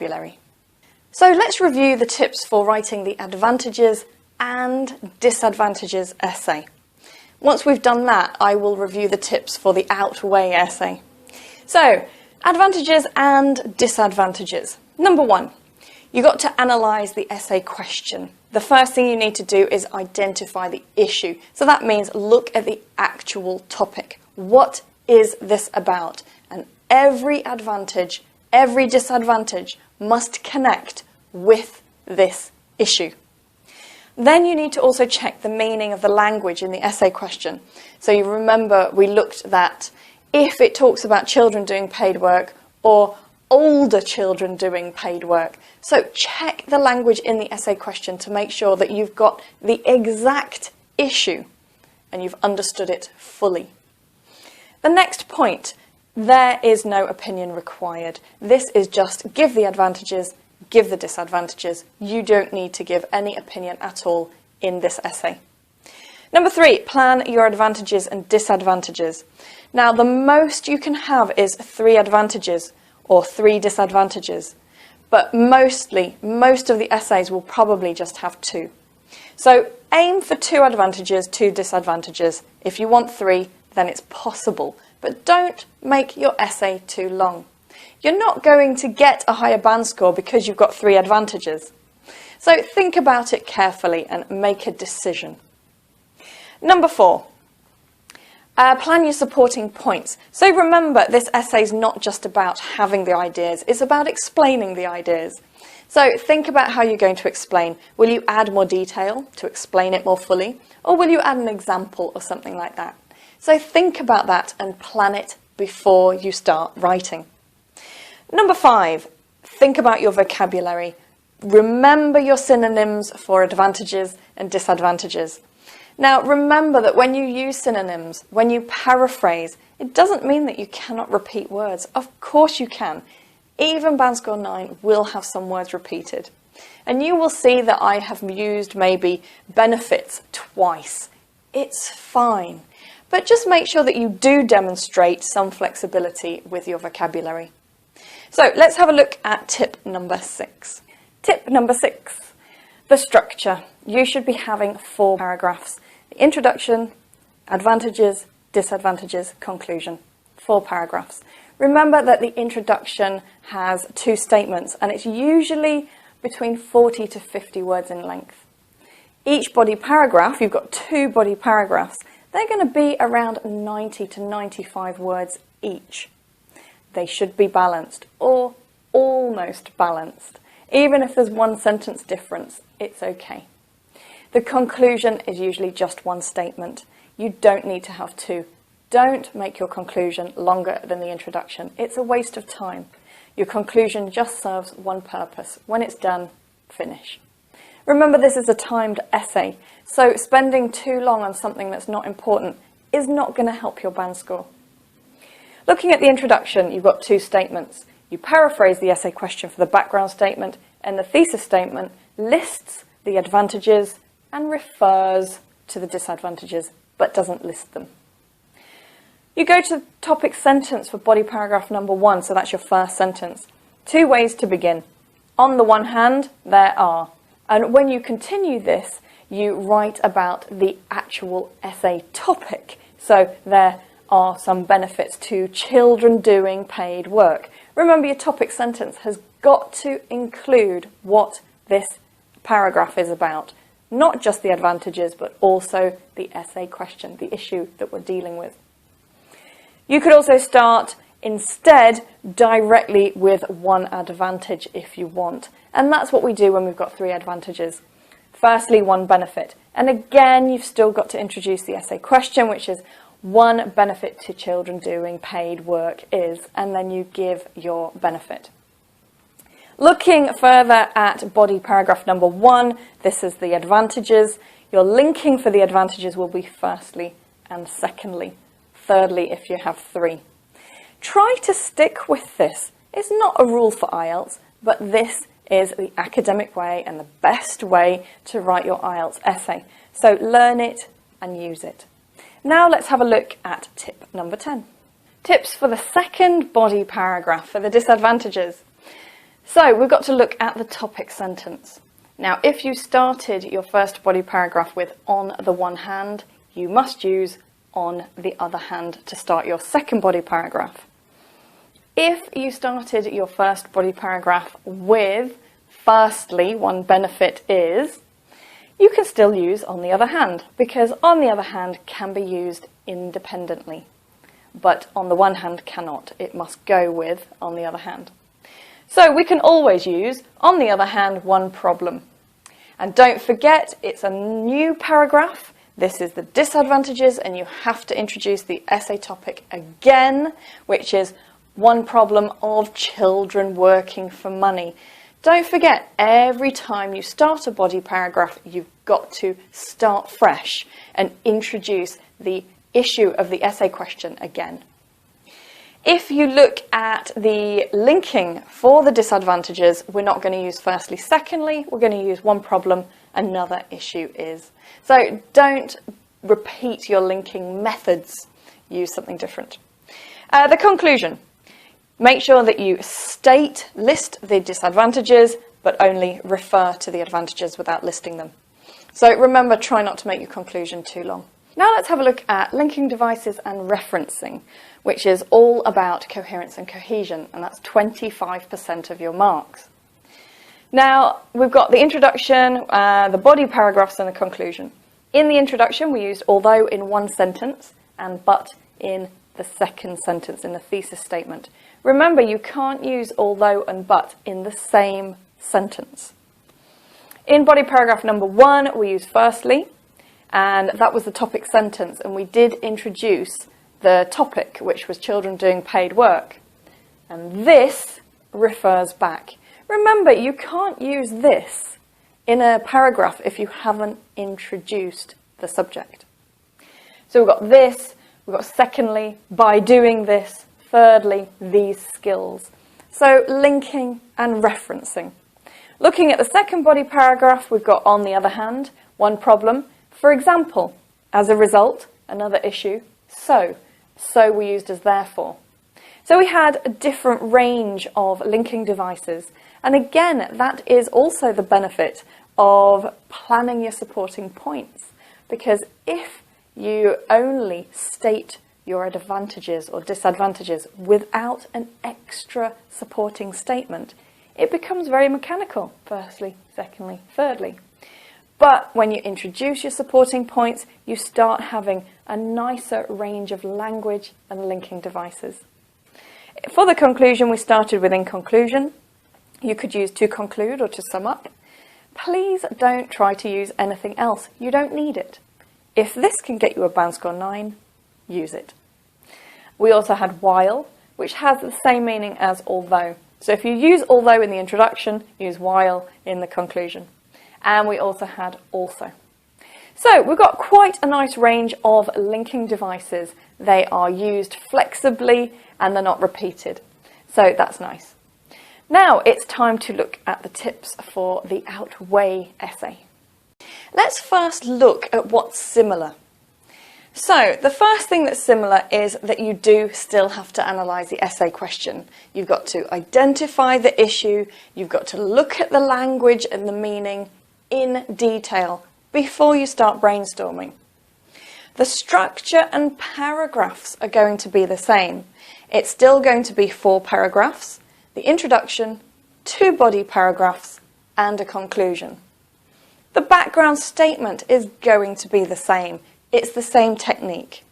vocabulary. So let's review the tips for writing the advantages and disadvantages essay. Once we've done that, I will review the tips for the outweigh essay. So, advantages and disadvantages. Number one, you've got to analyse the essay question. The first thing you need to do is identify the issue. So that means look at the actual topic. What is this about? And every advantage, every disadvantage must connect with this issue. Then you need to also check the meaning of the language in the essay question. So you remember we looked at if it talks about children doing paid work or older children doing paid work. So check the language in the essay question to make sure that you've got the exact issue and you've understood it fully. The next point, there is no opinion required. This is just give the advantages, give the disadvantages. You don't need to give any opinion at all in this essay. Number three, plan your advantages and disadvantages. Now, the most you can have is 3 advantages or 3 disadvantages, but most of the essays will probably just have 2. So aim for 2 advantages, 2 disadvantages. If you want 3, then it's possible, but don't make your essay too long. You're not going to get a higher band score because you've got 3 advantages. So think about it carefully and make a decision. Number 4, plan your supporting points. So remember, this essay is not just about having the ideas, it's about explaining the ideas. So think about how you're going to explain. Will you add more detail to explain it more fully? Or will you add an example or something like that? So think about that and plan it before you start writing. Number 5, think about your vocabulary. Remember your synonyms for advantages and disadvantages. Now, remember that when you use synonyms, when you paraphrase, it doesn't mean that you cannot repeat words. Of course you can. Even band score 9 will have some words repeated. And you will see that I have used maybe benefits twice. It's fine. But just make sure that you do demonstrate some flexibility with your vocabulary. So let's have a look at tip number 6. Tip number 6, the structure. You should be having 4 paragraphs. The introduction, advantages, disadvantages, conclusion. 4 paragraphs. Remember that the introduction has 2 statements and it's usually between 40 to 50 words in length. Each body paragraph, you've got 2 body paragraphs, they're going to be around 90 to 95 words each. They should be balanced or almost balanced. Even if there's 1 sentence difference, it's okay. The conclusion is usually just 1 statement. You don't need to have 2. Don't make your conclusion longer than the introduction. It's a waste of time. Your conclusion just serves 1 purpose. When it's done, finish. Remember, this is a timed essay, so spending too long on something that's not important is not going to help your band score. Looking at the introduction, you've got 2 statements. You paraphrase the essay question for the background statement, and the thesis statement lists the advantages and refers to the disadvantages, but doesn't list them. You go to the topic sentence for body paragraph number 1, so that's your first sentence. 2 ways to begin. On the one hand, there are. And when you continue this, you write about the actual essay topic. So there are some benefits to children doing paid work. Remember, your topic sentence has got to include what this paragraph is about. Not just the advantages, but also the essay question, the issue that we're dealing with. You could also start instead directly with 1 advantage if you want. And that's what we do when we've got 3 advantages. Firstly, 1 benefit. And again, you've still got to introduce the essay question, which is 1 benefit to children doing paid work is, and then you give your benefit. Looking further at body paragraph number 1, this is the advantages. Your linking for the advantages will be firstly and secondly. Thirdly, if you have 3. Try to stick with this. It's not a rule for IELTS, but this is the academic way and the best way to write your IELTS essay. So learn it and use it. Now let's have a look at tip number 10. Tips for the second body paragraph for the disadvantages. So we've got to look at the topic sentence. Now, if you started your first body paragraph with "on the one hand," you must use "on the other hand" to start your second body paragraph. If you started your first body paragraph with "firstly," one benefit is you can still use "on the other hand," because "on the other hand" can be used independently, but "on the one hand" cannot. It must go with "on the other hand." So we can always use "on the other hand, one problem." And don't forget, it's a new paragraph. This is the disadvantages, and you have to introduce the essay topic again, which is one problem of children working for money. Don't forget, every time you start a body paragraph, you've got to start fresh and introduce the issue of the essay question again. If you look at the linking for the disadvantages, we're not going to use firstly, secondly, we're going to use one problem, another issue is. So don't repeat your linking methods, use something different. The conclusion. Make sure that you list the disadvantages, but only refer to the advantages without listing them. So remember, try not to make your conclusion too long. Now let's have a look at linking devices and referencing, which is all about coherence and cohesion, and that's 25% of your marks. Now, we've got the introduction, the body paragraphs, and the conclusion. In the introduction, we used although in one sentence and but in the second sentence in the thesis statement. Remember, you can't use although and but in the same sentence. In body paragraph number 1, we used firstly, and that was the topic sentence, and we did introduce the topic, which was children doing paid work. And this refers back. Remember, you can't use this in a paragraph if you haven't introduced the subject. So we've got this, we've got secondly, by doing this, thirdly, these skills. So linking and referencing. Looking at the second body paragraph, we've got on the other hand, one problem. For example, as a result, another issue, so we used as therefore. So we had a different range of linking devices. And again, that is also the benefit of planning your supporting points. Because if you only state your advantages or disadvantages without an extra supporting statement, it becomes very mechanical, firstly, secondly, thirdly. But when you introduce your supporting points, you start having a nicer range of language and linking devices. For the conclusion, we started with in conclusion. You could use to conclude or to sum up. Please don't try to use anything else. You don't need it. If this can get you a band score 9, use it. We also had while, which has the same meaning as although. So if you use although in the introduction, use while in the conclusion. And we also had also. So we've got quite a nice range of linking devices. They are used flexibly and they're not repeated. So that's nice. Now it's time to look at the tips for the outweigh essay. Let's first look at what's similar. So the first thing that's similar is that you do still have to analyse the essay question. You've got to identify the issue, you've got to look at the language and the meaning in detail before you start brainstorming. The structure and paragraphs are going to be the same. It's still going to be 4 paragraphs, the introduction, 2 body paragraphs, and a conclusion. The background statement is going to be the same. It's the same technique.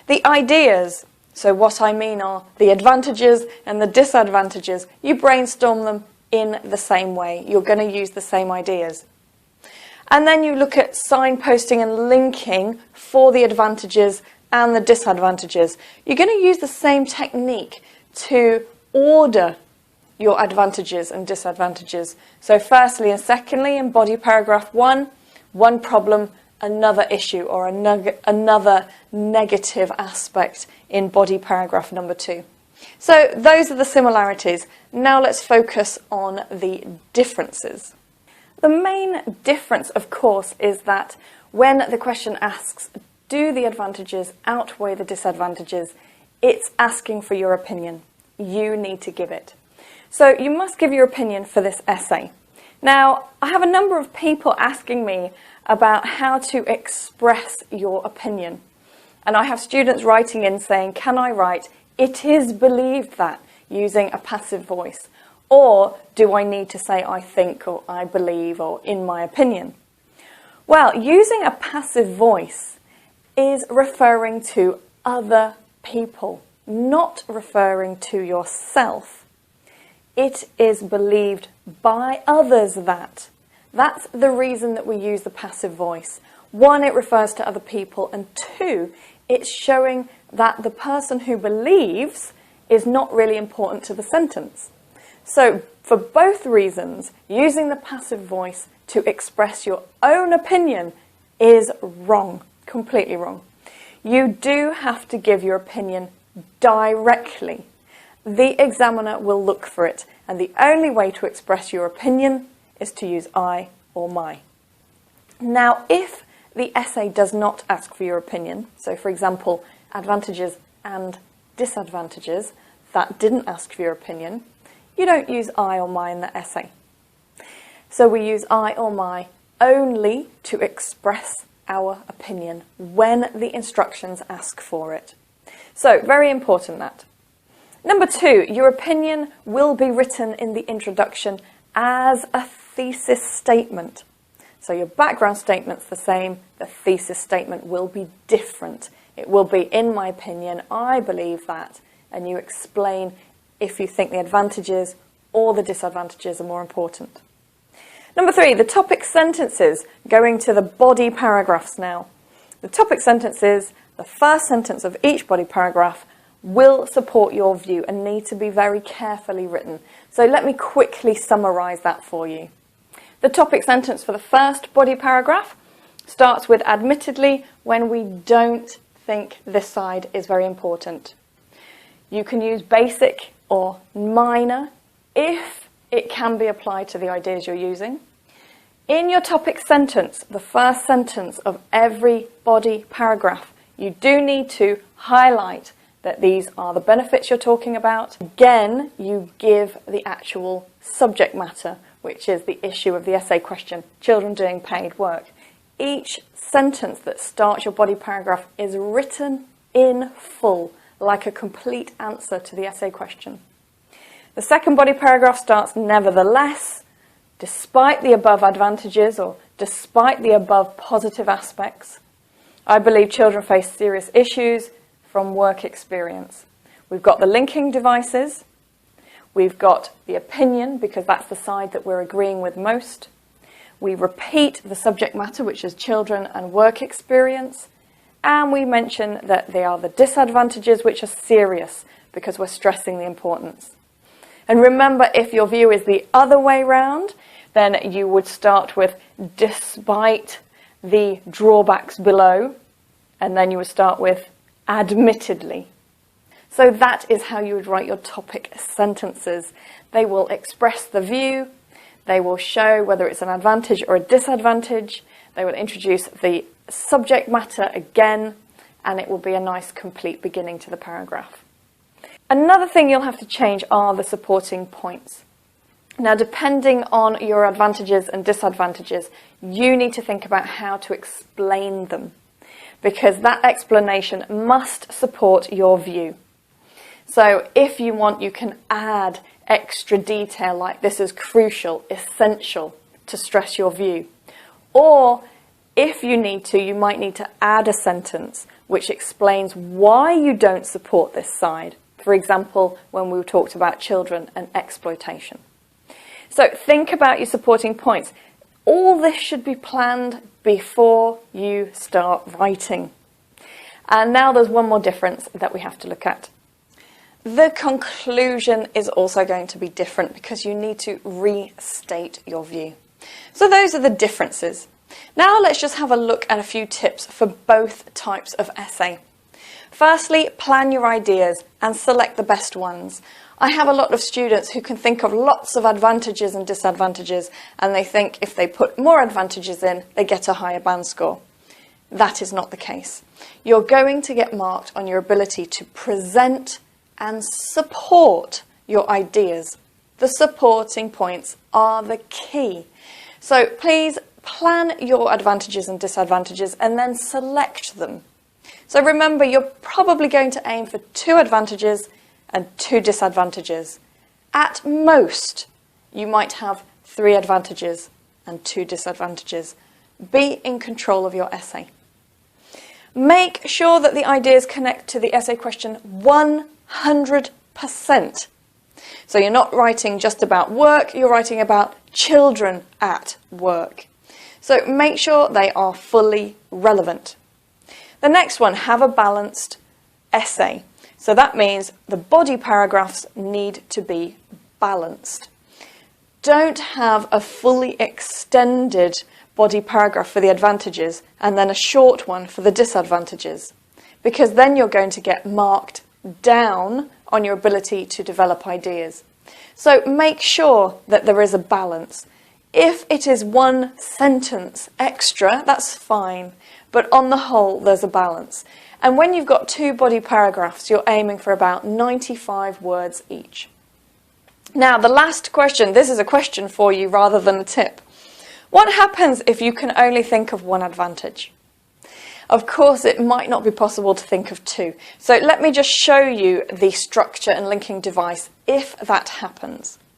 The ideas, so what I mean are the advantages and the disadvantages, you brainstorm them in the same way. You're going to use the same ideas. And then you look at signposting and linking for the advantages and the disadvantages. You're going to use the same technique to order your advantages and disadvantages. So firstly and secondly, in body paragraph 1, one problem, another issue, or another negative aspect in body paragraph number 2. So those are the similarities. Now let's focus on the differences. The main difference, of course, is that when the question asks, do the advantages outweigh the disadvantages, it's asking for your opinion. You need to give it. So you must give your opinion for this essay. Now, I have a number of people asking me about how to express your opinion. And I have students writing in saying, can I write, "It is believed that," using a passive voice? Or do I need to say, "I think," or "I believe," or "in my opinion"? Well, using a passive voice is referring to other people, not referring to yourself. It is believed by others that. That's the reason that we use the passive voice. One, it refers to other people, and two, it's showing that the person who believes is not really important to the sentence. So, for both reasons, using the passive voice to express your own opinion is wrong, completely wrong. You do have to give your opinion directly. The examiner will look for it, and the only way to express your opinion is to use "I" or "my." Now, if the essay does not ask for your opinion, so for example, advantages and disadvantages, that didn't ask for your opinion, you don't use "I" or "my" in the essay. So we use "I" or "my" only to express our opinion when the instructions ask for it. So, very important that. Number two, your opinion will be written in the introduction as a thesis statement. So your background statement's the same, the thesis statement will be different. It will be, "In my opinion, I believe that," and you explain if you think the advantages or the disadvantages are more important. Number three, the topic sentences, going to the body paragraphs now. The topic sentences, the first sentence of each body paragraph, will support your view and need to be very carefully written. So let me quickly summarise that for you. The topic sentence for the first body paragraph starts with "admittedly" when we don't think this side is very important. You can use "basic" or "minor" if it can be applied to the ideas you're using. In your topic sentence, the first sentence of every body paragraph, you do need to highlight that these are the benefits you're talking about. Again, you give the actual subject matter, which is the issue of the essay question, children doing paid work. Each sentence that starts your body paragraph is written in full, like a complete answer to the essay question. The second body paragraph starts "nevertheless," despite the above advantages or despite the above positive aspects. I believe children face serious issues from work experience. We've got the linking devices. We've got the opinion, because that's the side that we're agreeing with most. We repeat the subject matter, which is children and work experience. And we mention that they are the disadvantages, which are serious, because we're stressing the importance. And remember, if your view is the other way round, then you would start with "despite the drawbacks below," and then you would start with "admittedly." So that is how you would write your topic sentences. They will express the view, they will show whether it's an advantage or a disadvantage, they will introduce the subject matter again, and it will be a nice complete beginning to the paragraph. Another thing you'll have to change are the supporting points. Now, depending on your advantages and disadvantages, you need to think about how to explain them, because that explanation must support your view. So if you want, you can add extra detail like "this is crucial, essential," to stress your view. Or if you need to, you might need to add a sentence which explains why you don't support this side. For example, when we talked about children and exploitation. So think about your supporting points. All this should be planned before you start writing. And now there's one more difference that we have to look at. The conclusion is also going to be different because you need to restate your view. So those are the differences. Now let's just have a look at a few tips for both types of essay. Firstly, plan your ideas and select the best ones. I have a lot of students who can think of lots of advantages and disadvantages, and they think if they put more advantages in, they get a higher band score. That is not the case. You're going to get marked on your ability to present and support your ideas. The supporting points are the key. So please plan your advantages and disadvantages and then select them. So remember, you're probably going to aim for 2 advantages and 2 disadvantages. At most, you might have 3 advantages and 2 disadvantages. Be in control of your essay. Make sure that the ideas connect to the essay question 100%. So you're not writing just about work, you're writing about children at work. So make sure they are fully relevant. The next one, have a balanced essay. So that means the body paragraphs need to be balanced. Don't have a fully extended body paragraph for the advantages and then a short one for the disadvantages, because then you're going to get marked down on your ability to develop ideas. So make sure that there is a balance. If it is 1 sentence extra, that's fine, but on the whole, there's a balance. And when you've got 2 body paragraphs, you're aiming for about 95 words each. Now, the last question, this is a question for you rather than a tip. What happens if you can only think of 1 advantage? Of course, it might not be possible to think of 2. So let me just show you the structure and linking device if that happens.